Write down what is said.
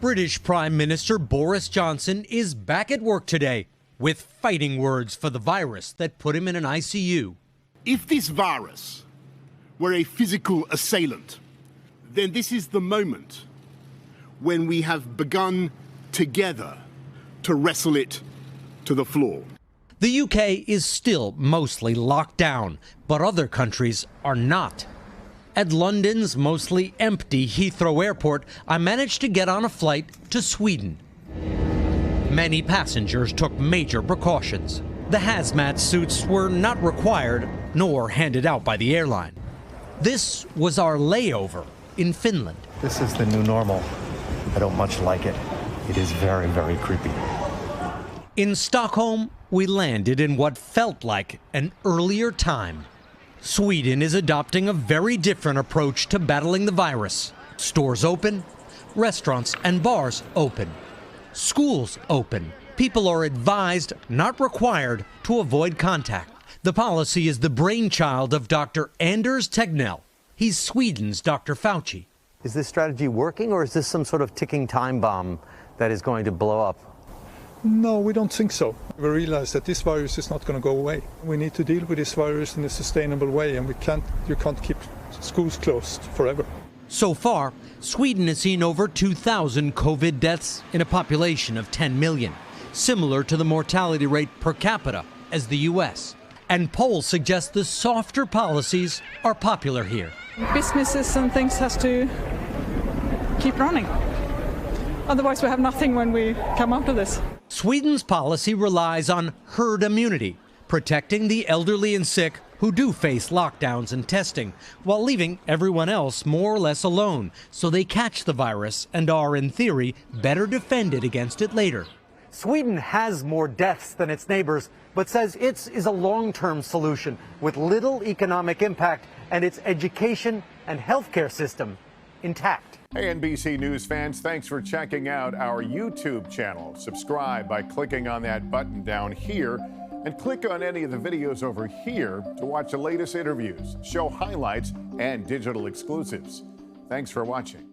British Prime Minister Boris Johnson is back at work today with fighting words for the virus that put him in an ICU. If this virus were a physical assailant, then this is the moment when we have begun together to wrestle it to the floor. The UK is still mostly locked down, but other countries are not. At London's mostly empty Heathrow Airport, I managed to get on a flight to Sweden. Many passengers took major precautions. The hazmat suits were not required, nor handed out by the airline. This was our layover in Finland. This is the new normal. I don't much like it. It is very, very creepy. In Stockholm, we landed in what felt like an earlier time. Sweden is adopting a very different approach to battling the virus. Stores open, restaurants and bars open, schools open. People are advised, not required, to avoid contact. The policy is the brainchild of Dr. Anders Tegnell. He's Sweden's Dr. Fauci. Is this strategy working, or is this some sort of ticking time bomb that is going to blow up? No, we don't think so. We realize that this virus is not going to go away. We need to deal with this virus in a sustainable way, and you can't keep schools closed forever. So far, Sweden has seen over 2,000 COVID deaths in a population of 10 million, similar to the mortality rate per capita as the U.S. And polls suggest the softer policies are popular here. Businesses and things has to keep running. Otherwise, we have nothing when we come out of this. Sweden's policy relies on herd immunity, protecting the elderly and sick who do face lockdowns and testing, while leaving everyone else more or less alone, so they catch the virus and are, in theory, better defended against it later. Sweden has more deaths than its neighbors, but says its is a long-term solution with little economic impact and its education and healthcare system intact. Hey, NBC News fans, thanks for checking out our YouTube channel. Subscribe by clicking on that button down here and click on any of the videos over here to watch the latest interviews, show highlights, and digital exclusives. Thanks for watching.